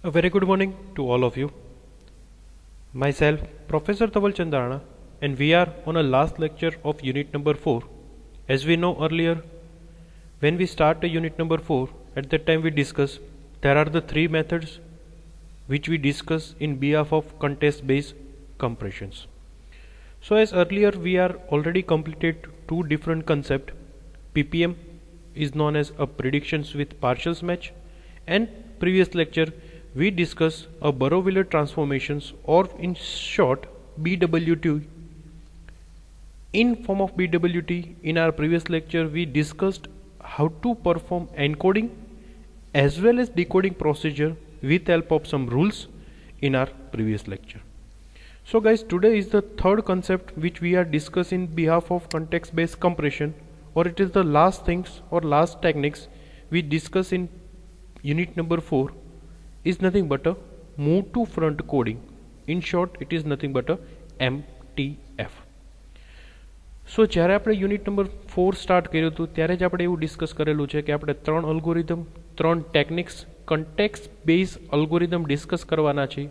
A very good morning to all of you. Myself, Professor Tawal Chandarana, and we are on a last lecture of unit number 4. As we know earlier, when we start a unit number 4, at that time we discuss there are the three methods which we discuss in behalf of contest-based compressions. So as earlier we are already completed two different concepts. PPM is known as a predictions with partials match, and previous lecture we discuss a Borrow-Wheeler transformations, or in short BWT. In form of BWT, in our previous lecture we discussed how to perform encoding as well as decoding procedure with help of some rules in our previous lecture. So guys, today is the third concept which we are discussing behalf of context based compression, or it is the last things or last techniques we discuss in unit number 4 is nothing but a move to front coding. In short, it is nothing but a MTF. So જ્યારે આપણે unit number 4 start કર્યું હતું ત્યારે જ આપણે એવું discuss કરેલું છે કે આપણે ત્રણ અલ્ગોરિધમ, ત્રણ techniques, context base algorithm discuss કરવાના છે,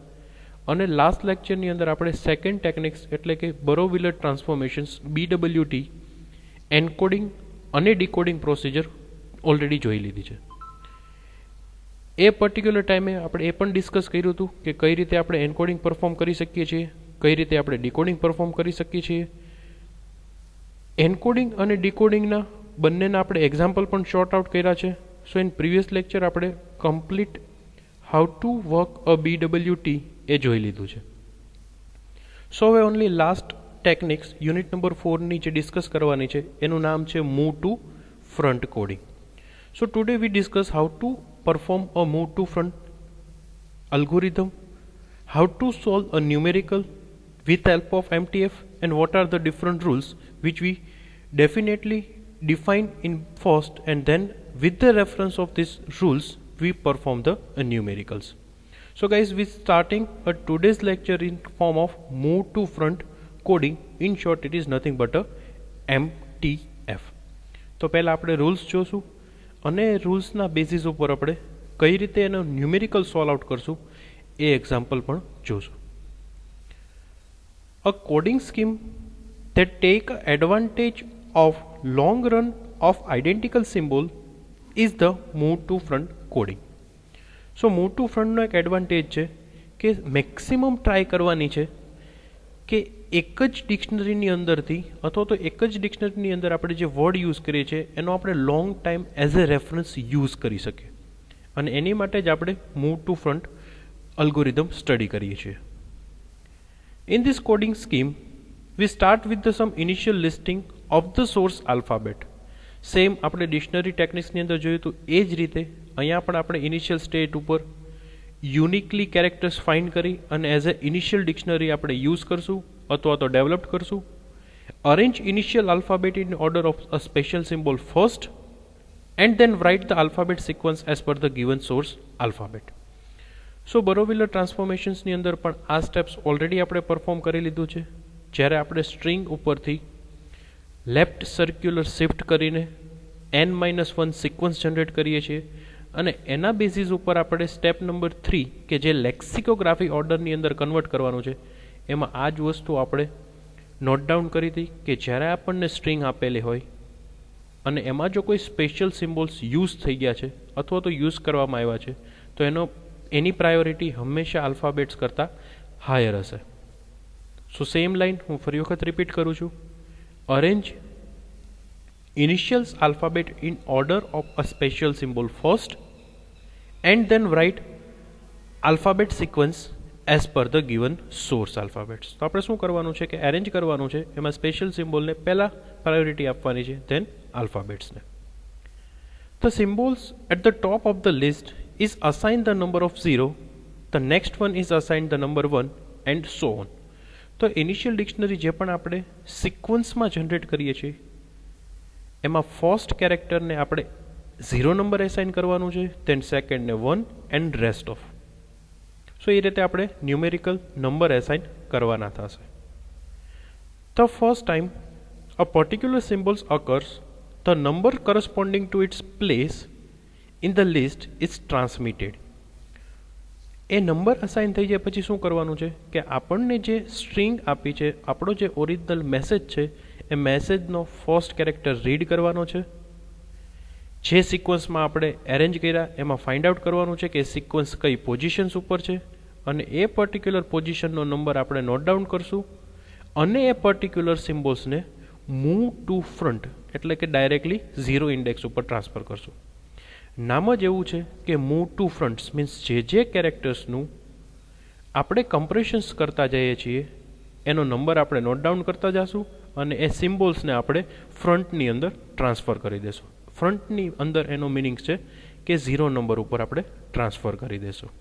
અને લાસ્ટ લેક્ચરની અંદર આપણે સેકન્ડ ટેકનિક્સ એટલે કે Borrow-Wheeler ટ્રાન્સફોર્મેશન્સ BWT, એન્કોડિંગ અને ડીકોડિંગ પ્રોસિજર ઓલરેડી જોઈ લીધી છે. એ પર્ટિક્યુલર ટાઈમે આપણે એ પણ ડિસ્કસ કર્યું હતું કે કઈ રીતે આપણે એન્કોડિંગ પરફોર્મ કરી શકીએ છીએ, કઈ રીતે આપણે ડીકોડિંગ પરફોર્મ કરી શકીએ છીએ. એન્કોડિંગ અને ડીકોડિંગના બંનેના આપણે એક્ઝામ્પલ પણ શોર્ટ આઉટ કર્યા છે. સો ઇન પ્રીવિયસ લેક્ચર આપણે complete how to work a BWT એ જોઈ લીધું છે. સો હવે only last techniques unit number 4ની જે ડિસ્કસ કરવાની છે એનું નામ છે move to front coding. So today we discuss how to perform a move to front algorithm, how to solve a numerical with help of MTF, and what are the different rules which we definitely define in first, and then with the reference of these rules we perform the numericals. So guys, we starting a today's lecture in form of move to front coding. In short, it is nothing but a MTF. તો પહેલા આપણે rules જોશું અને રૂલ્સના basis ઉપર આપણે કઈ રીતે એનો ન્યુમેરિકલ સોલ્વ આઉટ કરશું એ એક્ઝામ્પલ પણ જોશું. A coding scheme that take advantage of long run of identical symbol is the move to front coding. So move to ફ્રન્ટનો એક એડવાન્ટેજ છે કે મેક્સિમમ ટ્રાય કરવાની છે કે એક જ ડિક્શનરીની અંદરથી અથવા તો એક જ ડિક્શનરીની અંદર આપણે જે વર્ડ યુઝ કરીએ છીએ એનો આપણે long time as a reference use કરી શકીએ, અને એની માટે જ આપણે move to front algorithm study કરીએ છીએ. In this coding scheme we start with the some initial listing of the source alphabet. Same આપણે ડિક્શનરી ટેકનિક્સની અંદર જોયું હતું એ જ રીતે અહીંયા પણ આપણે ઇનિશિયલ સ્ટેટ ઉપર યુનિકલી કેરેક્ટર્સ ફાઇન્ડ કરી અને એઝ એ ઇનિશિયલ ડિક્શનરી આપણે યુઝ કરશું અથવા તો ડેવલપ કરશું. Arrange initial alphabet in order of a special symbol first, and then write the alphabet sequence as per the given source alphabet. So Borrow-Wheeler ટ્રાન્સફોર્મેશન્સની અંદર પણ આ સ્ટેપ્સ ઓલરેડી આપણે perform કરી લીધું છે. જ્યારે આપણે સ્ટ્રિંગ ઉપરથી લેફ્ટ સર્ક્યુલર શિફ્ટ કરીને n-1 સિક્વન્સ જનરેટ કરીએ છીએ, અને એના બેઝિસ ઉપર આપણે સ્ટેપ નંબર 3 કે જે લેક્સિકોગ્રાફી ઓર્ડરની અંદર કન્વર્ટ કરવાનું છે એમાં આ જ વસ્તુ આપણે નોટ ડાઉન કરી હતી કે જ્યારે આપણને સ્ટ્રિંગ આપેલી હોય અને એમાં જો કોઈ સ્પેશિયલ સિમ્બોલ્સ યુઝ થઈ ગયા છે અથવા તો યુઝ કરવામાં આવ્યા છે તો એની પ્રાયોરિટી હંમેશા આલ્ફાબેટ્સ કરતાં હાયર હશે. સો સેમ લાઇન હું ફરી વખત રિપીટ કરું છું. Arrange initials alphabet in order of a special symbol first, and then write alphabet sequence as per the given source alphabets. તો આપણે શું કરવાનું છે કે એરેન્જ કરવાનું છે, એમાં સ્પેશિયલ સિમ્બોલને પહેલા પ્રાયોરિટી આપવાની છે, than આલ્ફાબેટ્સને. The symbols at the top of the list is assigned the number of 0, the next one is assigned the number 1, and so on. તો ઇનિશિયલ ડિક્શનરી જે પણ આપણે સિક્વન્સમાં જનરેટ કરીએ છીએ એમાં ફર્સ્ટ કેરેક્ટરને આપણે 0 નંબર એસાઇન કરવાનું છે, ધેન સેકન્ડને 1 એન્ડ રેસ્ટ ઓફ. સો એ રીતે આપણે ન્યુમેરિકલ નંબર એસાઇન કરવાના થશે. The first time a particular symbols occurs, the number corresponding to its place in the list is transmitted. એ નંબર અસાઇન થઈ જાય પછી શું કરવાનું છે કે આપણને જે સ્ટ્રિંગ આપી છે, આપણો જે ઓરિજિનલ મેસેજ છે, એ મેસેજનો ફર્સ્ટ કેરેક્ટર રીડ કરવાનો છે. જે સિક્વન્સમાં આપણે એરેન્જ કર્યા એમાં ફાઇન્ડ આઉટ કરવાનું છે કે સિક્વન્સ કઈ પોઝિશન્સ ઉપર છે, અને એ પર્ટિક્યુલર પોઝિશનનો નંબર આપણે નોટ ડાઉન કરશું, અને એ પર્ટિક્યુલર સિમ્બોલ્સને મૂવ ટુ ફ્રન્ટ એટલે કે ડાયરેક્ટલી 0 ઇન્ડેક્સ ઉપર ટ્રાન્સફર કરશું. નામ જ એવું છે કે મૂવ ટુ ફ્રન્ટ્સ મીન્સ જે કેરેક્ટર્સનું આપણે કમ્પ્રેશન્સ કરતા જઈએ છીએ એનો નંબર આપણે નોટ ડાઉન કરતા જશું, અને એ સિમ્બોલ્સને આપણે ફ્રન્ટની અંદર ટ્રાન્સફર કરી દેશું. ફ્રન્ટની અંદર એનો મિનિંગ છે કે 0 નંબર ઉપર આપણે ટ્રાન્સફર કરી દેશું.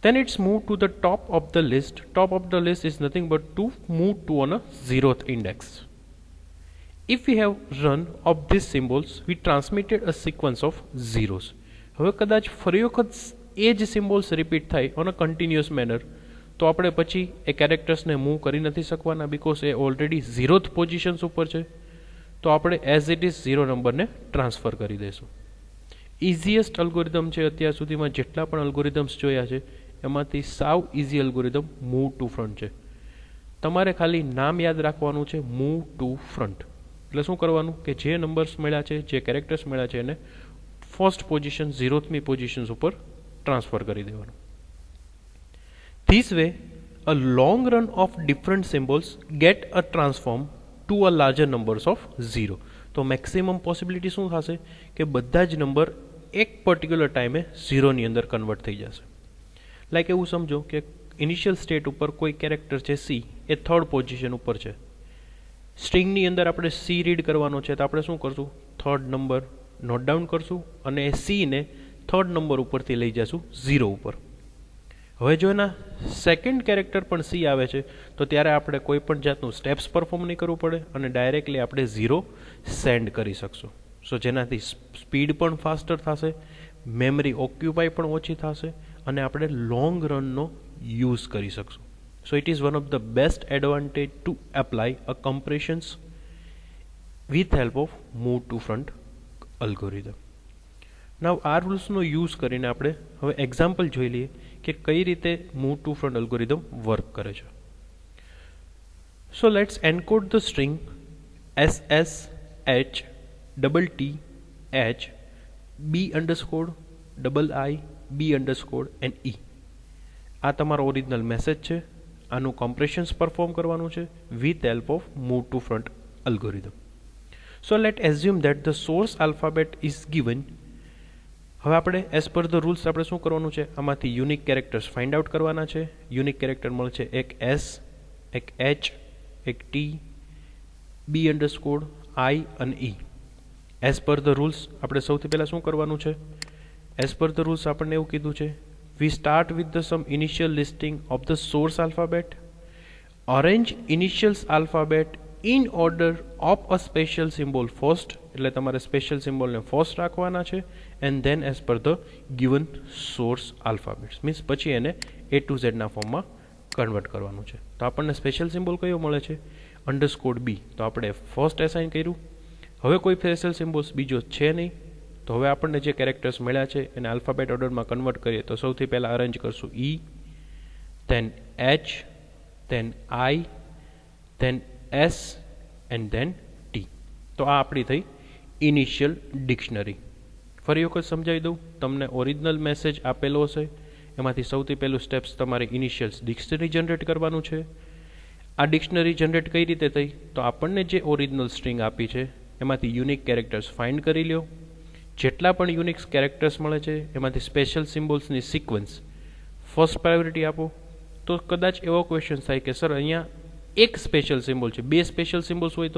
Then it's move to the top of the list. Top of the list is nothing but to move to on a 0th index. If we have run of these symbols, we transmitted a sequence of zeros. હવે કદાચ ફરી વખત એ જ symbols repeat થાય on a continuous manner, તો આપણે પછી એ કેરેક્ટર્સને move કરી નથી શકવાના, because A already 0th positions ઉપર છે. તો આપણે એઝ ઇટ ઇઝ 0 નંબરને ટ્રાન્સફર કરી દઈશું. ઇઝીએસ્ટ અલ્ગોરિધમ છે અત્યાર સુધીમાં જેટલા પણ અલ્ગોરિધમ્સ જોયા છે એમાંથી સાવ easy algorithm move to front છે. તમારે ખાલી નામ યાદ રાખવાનું છે, મૂવ ટુ ફ્રન્ટ. એટલે શું કરવાનું કે જે નંબર્સ મળ્યા છે, જે કેરેક્ટર્સ મળ્યા છે એને ફર્સ્ટ પોઝિશન 0thમી પોઝિશન્સ ઉપર ટ્રાન્સફર કરી દેવાનું. This way a long run of different symbols get a transform to a larger numbers of 0. તો મેક્સિમમ પોસિબિલિટી શું થશે કે બધા જ નંબર એક પર્ટિક્યુલર ટાઈમે 0ની અંદર કન્વર્ટ થઈ જશે. લાઈક એવું સમજો કે ઇનિશિયલ સ્ટેટ ઉપર કોઈ કેરેક્ટર છે સી, એ થર્ડ પોઝિશન ઉપર છે. સ્ટ્રિંગની અંદર આપણે સી રીડ કરવાનો છે, તો આપણે શું કરશું, થર્ડ નંબર નોટ ડાઉન કરશું અને એ સીને થર્ડ નંબર ઉપરથી લઈ જશું 0 ઉપર. હવે જો એના સેકન્ડ કેરેક્ટર પણ સી આવે છે તો ત્યારે આપણે કોઈ પણ જાતનું સ્ટેપ્સ પરફોર્મ નહીં કરવું પડે અને ડાયરેક્ટલી આપણે 0 સેન્ડ કરી શકશું. સો જેનાથી સ્પીડ પણ ફાસ્ટર થશે, મેમરી ઓક્યુપાય પણ ઓછી થશે, અને આપણે લોંગ રનનો યુઝ કરી શકશું. So it is one of the best advantage to apply a compressions with help of move to front algorithm. Now આ રૂલ્સનો યુઝ કરીને આપણે હવે એક્ઝામ્પલ જોઈ લઈએ કે કઈ રીતે move to front algorithm work કરે છે. So let's encode the string SSHTTB_II_B_E. આ તમારો ઓરિજિનલ મેસેજ છે. આનું કમ્પ્રેશન્સ પરફોર્મ કરવાનું છે with help of move to front algorithm. So let assume that the source alphabet is given. હવે આપણે એઝ પર ધ રૂલ્સ આપણે શું કરવાનું છે, આમાંથી યુનિક કેરેક્ટર્સ ફાઇન્ડ આઉટ કરવાના છે. યુનિક કેરેક્ટર મળે છે એક S, એક H, એક T, B_I અને E. As per the rules આપણે સૌથી પહેલાં શું કરવાનું છે, એઝ પર ધ રૂલ્સ આપણને એવું કીધું છે, we start with the some initial listing of the source alphabet, arrange initials alphabet in order of a special symbol first, એટલે તમારે સ્પેશિયલ સિમ્બોલને ફર્સ્ટ રાખવાના છે, and then as per the given source alphabets means પછી એને A to Z ના ફોર્મમાં convert કરવાનું છે. તો આપણને સ્પેશિયલ સિમ્બોલ કયો મળે છે, _B. તો આપણે ફર્સ્ટ એસાઇન કર્યું. હવે કોઈ સ્પેશિયલ સિમ્બોલ્સ બીજો છે નહીં, તો હવે આપણને જે કેરેક્ટર્સ મળ્યા છે એને આલ્ફાબેટ ઓર્ડરમાં કન્વર્ટ કરીએ તો સૌથી પહેલાં અરેન્જ કરશું E, then H, then I, then S and then T. તો આ આપણી થઈ ઇનિશિયલ ડિક્શનરી. ફરી વખત સમજાવી દઉં, તમને ઓરિજિનલ મેસેજ આપેલો હશે, એમાંથી સૌથી પહેલું સ્ટેપ્સ તમારે ઇનિશિયલ્સ ડિક્શનરી જનરેટ કરવાનું છે. આ ડિક્શનરી જનરેટ કઈ રીતે થઈ, તો આપણને જે ઓરિજિનલ સ્ટ્રિંગ આપી છે એમાંથી યુનિક કેરેક્ટર્સ ફાઇન્ડ કરી લ્યો. જેટલા પણ યુનિક કેરેક્ટર્સ મળે છે એમાંથી સ્પેશિયલ સિમ્બોલ્સની સિક્વન્સ ફર્સ્ટ પ્રાયોરિટી આપો. તો કદાચ એવો ક્વેશ્ચન થાય કે સર અહીંયા એક સ્પેશિયલ સિમ્બોલ છે, બે સ્પેશિયલ સિમ્બોલ્સ હોય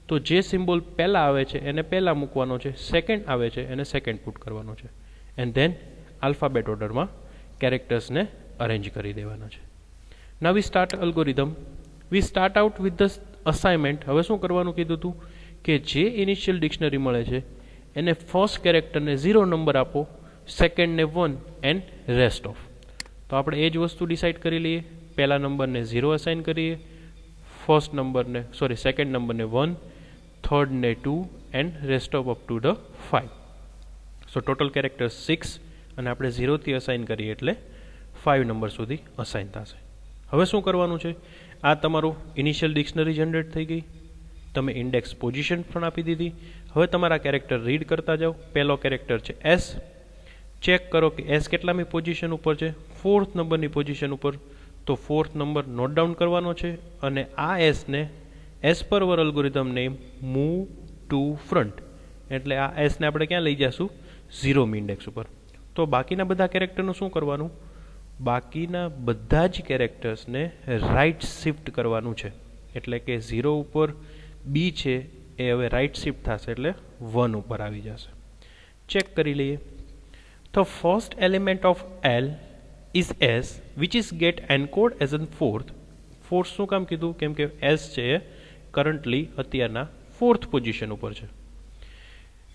તો જે સિમ્બોલ પહેલાં આવે છે એને પહેલાં મૂકવાનો છે, સેકન્ડ આવે છે એને સેકન્ડ પુટ કરવાનો છે, એન્ડ ધેન આલ્ફાબેટ ઓર્ડરમાં કેરેક્ટર્સને અરેન્જ કરી દેવાના છે. Now we start algorithm. We start out with the assignment. હવે શું કરવાનું કીધું હતું કે જે ઇનિશિયલ ડિક્શનરી મળે છે એને ફર્સ્ટ કેરેક્ટરને 0 નંબર આપો, સેકન્ડને 1 એન્ડ રેસ્ટ ઓફ. તો આપણે એ જ વસ્તુ ડિસાઇડ કરી લઈએ. પહેલા નંબરને 0 અસાઇન કરીએ, સેકન્ડ નંબરને 1, થર્ડને 2 and rest of up to the 5. So total character 6 અને આપણે 0થી અસાઇન કરીએ એટલે 5 નંબર સુધી અસાઇન થશે. હવે શું કરવાનું છે, આ તમારું ઇનિશિયલ ડિક્શનરી જનરેટ થઈ ગઈ, તમે ઇન્ડેક્સ પોઝિશન પણ આપી દીધી. હવે તમારા કેરેક્ટર રીડ કરતા જાઓ. પહેલો કેરેક્ટર છે એસ, ચેક કરો કે એસ કેટલામી પોઝિશન ઉપર છે, 4th નંબરની પોઝિશન ઉપર. તો 4th નંબર નોટ ડાઉન કરવાનો છે અને આ એસને as per our algorithm name move to front, એટલે આ એસને આપણે ક્યાં લઈ જઈશું, 0મી ઇન્ડેક્સ ઉપર. તો બાકીના બધા કેરેક્ટરનું શું કરવાનું, બાકીના બધા જ કેરેક્ટર્સને રાઇટ શિફ્ટ કરવાનું છે. એટલે કે 0 ઉપર બી છે એ હવે રાઇટ શિફ્ટ થશે એટલે 1 ઉપર આવી જશે. ચેક કરી લઈએ. The first element of L is S, which is get encode as an fourth. Fourth શું કામ કીધું, કેમ કે S છે એ કરન્ટલી અત્યારના 4th પોઝિશન ઉપર છે.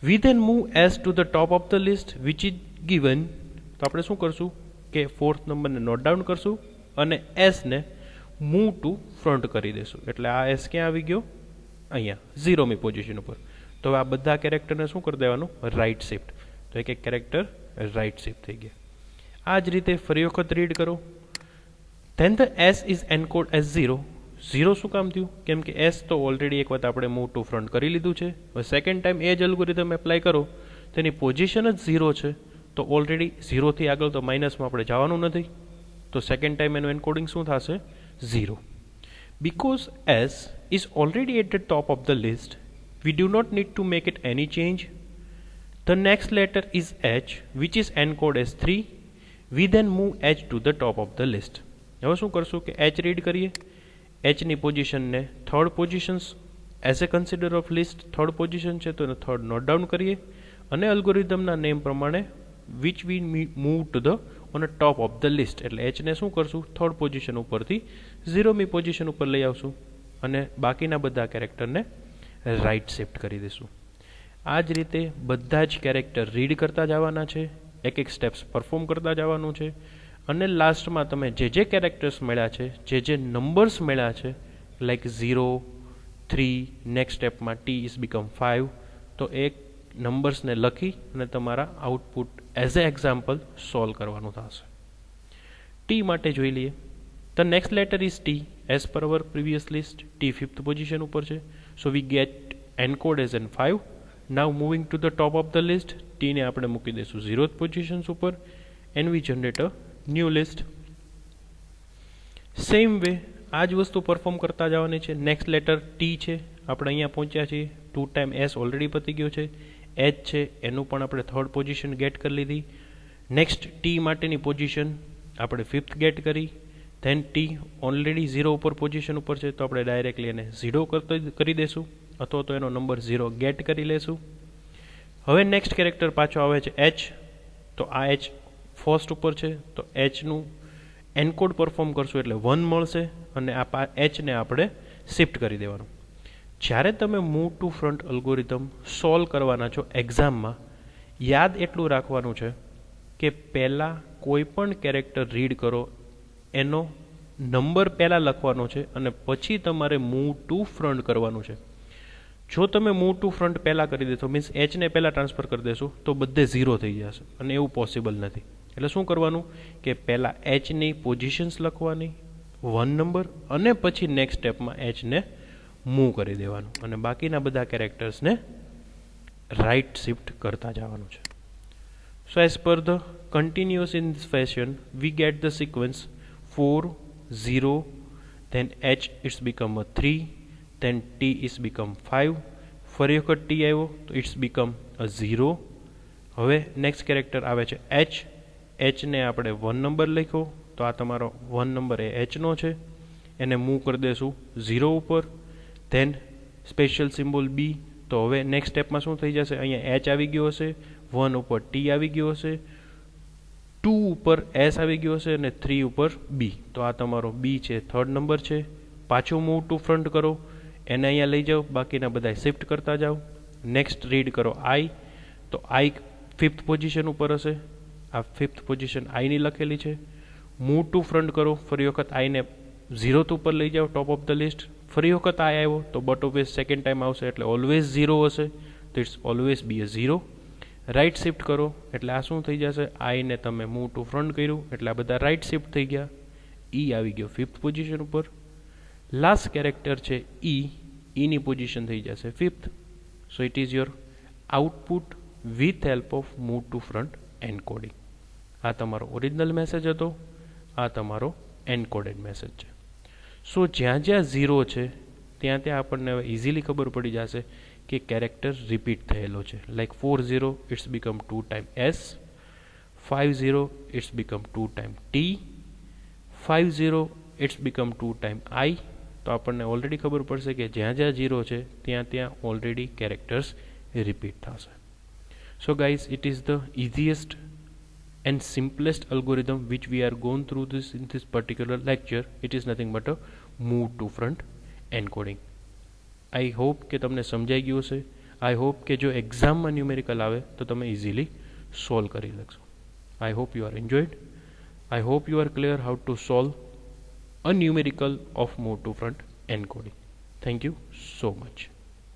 We then move S to the top of the list which is given. તો આપણે શું કરશું કે 4th નંબરને નોટ ડાઉન કરશું અને S ને મૂવ ટુ ફ્રન્ટ કરી દેશું. એટલે આ S ક્યાં આવી ગયો, અહીંયા 0મી પોઝિશન ઉપર. તો આ બધા કેરેક્ટરને શું કરી દેવાનું, રાઇટ શિફ્ટ. તો એક એક કેરેક્ટર રાઇટ શિફ્ટ થઈ ગયા. આ જ રીતે ફરી વખત રીડ કરો. Then the S is encode as 0. 0 શું કામ થયું, કેમ કે એસ તો ઓલરેડી એક વખત આપણે મૂવ ટુ ફ્રન્ટ કરી લીધું છે. હવે સેકન્ડ ટાઈમ એ જ અલ્ગોરિધમ એપ્લાય કરો, તેની પોઝિશન જ 0 છે. તો ઓલરેડી 0થી આગળ તો માઇનસમાં આપણે જવાનું નથી. તો સેકન્ડ ટાઈમ એનું એન્કોડિંગ શું થશે, 0. Because S is already at the top of the list, we do not need to make it any change. The next letter is H, which is encoded as 3. We then move H to the top of the list. હવે શું કરશું કે H read કરીએ, Hની પોઝિશનને third positions as a consider of list third position છે તો એને થર્ડ નોટ ડાઉન કરીએ અને અલ્ગોરિધમના નેમ પ્રમાણે which we move to the on a top of the list, એટલે Hને શું કરશું, થર્ડ પોઝિશન ઉપરથી 0મી પોઝિશન ઉપર લઈ આવશું અને બાકીના બધા કેરેક્ટરને રાઇટ શિફ્ટ કરી દઈશું. આ જ રીતે બધા જ કેરેક્ટર રીડ કરતા જવાના છે, એક એક સ્ટેપ્સ પરફોર્મ કરતા જવાનું છે અને લાસ્ટમાં તમે જે કેરેક્ટર્સ મળ્યા છે, જે નંબર્સ મળ્યા છે, લાઈક 0, 3, નેક્સ્ટ સ્ટેપમાં T ઇઝ બીકમ 5, તો એક નંબર્સને લખી અને તમારા output as a example solve કરવાનું થશે. ટી માટે જોઈ લઈએ. The next letter is T as per our previous list. T 5th position ઉપર છે, so we get encode as an 5. Now moving to the top of the list, ટીને આપણે મૂકી દઈશું 0th પોઝિશન્સ ઉપર and we generate a new list. Same way આ જ વસ્તુ પરફોર્મ કરતા જવાની છે. નેક્સ્ટ લેટર ટી છે, આપણે અહીંયા પહોંચ્યા છીએ, 2 ટાઈમ એસ ઓલરેડી પતી ગયો છે. એચ છે એનું પણ આપણે થર્ડ પોઝિશન ગેટ કરી લીધી. નેક્સ્ટ ટી માટેની પોઝિશન આપણે 5th ગેટ કરી. ધેન ટી ઓલરેડી 0 ઉપર પોઝિશન ઉપર છે તો આપણે ડાયરેક્ટલી એને 0 કરી દઈશું અથવા તો એનો નંબર 0 ગેટ કરી લેશું. હવે નેક્સ્ટ કેરેક્ટર પાછો આવે છે એચ, તો આ એચ ફર્સ્ટ ઉપર છે તો એચનું એનકોડ પરફોર્મ કરશું એટલે 1 મળશે અને આ એચને આપણે શિફ્ટ કરી દેવાનું. જ્યારે તમે move to front algorithm solve કરવાના છો એક્ઝામમાં, યાદ એટલું રાખવાનું છે કે પહેલાં કોઈ પણ કેરેક્ટર રીડ કરો એનો નંબર પહેલાં લખવાનો છે અને પછી તમારે મૂવ ટુ ફ્રન્ટ કરવાનું છે. જો તમે મૂવ ટુ ફ્રન્ટ પહેલાં કરી દેશો, મીન્સ એચને પહેલાં ટ્રાન્સફર કરી દેશો તો બધે 0 થઈ જશે અને એવું પોસિબલ નથી. એટલે શું કરવાનું કે પહેલાં એચની પોઝિશન્સ લખવાની 1 નંબર અને પછી નેક્સ્ટ સ્ટેપમાં એચને મૂવ કરી દેવાનું અને બાકીના બધા કેરેક્ટર્સને રાઇટ શિફ્ટ કરતા જવાનું છે. સો as per the continuous in this fashion we get the sequence 4, 0, then H it's become a 3, then T is become 5, ફરી વખત T આવ્યો તો it's become a 0. હવે નેક્સ્ટ કેરેક્ટર આવે છે H, Hને આપણે 1 નંબર લખ્યો તો આ તમારો 1 નંબર એ Hનો છે, એને મૂવ કરી દેશું 0 ઉપર. ધેન સ્પેશિયલ સિમ્બોલ બી, તો હવે નેક્સ્ટ સ્ટેપમાં શું થઈ જશે, અહીંયા H આવી ગયો હશે, 1 ઉપર T આવી ગયો હશે, 2 ઉપર S આવી ગયો હશે અને 3 ઉપર બી, તો આ તમારો બી છે થર્ડ નંબર છે. પાછું મૂવ ટુ ફ્રન્ટ કરો, એને અહીંયા લઈ જાઓ, બાકીના બધા શિફ્ટ કરતા જાઓ. નેક્સ્ટ રીડ કરો આઈ, તો આઈ 5th પોઝિશન ઉપર હશે, આ 5th પોઝિશન આઈની લખેલી છે. મૂવ ટુ ફ્રન્ટ કરો, ફરી વખત આઈને 0th ઉપર લઈ જાઓ ટોપ ઓફ ધ લિસ્ટ. ફરી વખત આઈ આવ્યો તો બટ ઓલવેઝ સેકન્ડ ટાઈમ આવશે એટલે ઓલવેઝ 0 હશે, તો it's always be a 0. Right shift કરો એટલે આ શું થઈ જશે, આઈને તમે મૂવ ટુ ફ્રન્ટ કર્યું એટલે આ બધા રાઇટ શિફ્ટ થઈ ગયા. ઈ આવી ગયો 5th પોઝિશન ઉપર. લાસ્ટ કેરેક્ટર છે ઈની પોઝિશન થઈ જશે 5th. So it is your output with help of move to front encoding. આ તમારો ઓરિજિનલ મેસેજ હતો, આ તમારો એન્કોડેડ મેસેજ છે. સો જ્યાં જ્યાં 0 છે ત્યાં ત્યાં આપણને હવે ઇઝીલી ખબર પડી જશે કે કેરેક્ટર રિપીટ થયેલો છે. Like 40 it's become 2 time S, 50 it's become 2 time T, 50 it's become 2 time I. તો આપણને ઓલરેડી ખબર પડશે કે જ્યાં જ્યાં 0 છે ત્યાં ત્યાં ઓલરેડી કેરેક્ટર્સ રિપીટ થશે. So guys, it is the easiest and simplest algorithm which we are going through this in this particular lecture. It is nothing but a move to front encoding. I hope કે તમને સમજાઈ ગયું હશે. I hope કે જો એક્ઝામમાં numerical આવે તો તમે ઇઝીલી સોલ્વ કરી શકશો. I hope you are enjoyed. I hope you are clear how to solve a numerical of move to front encoding. Thank you so much.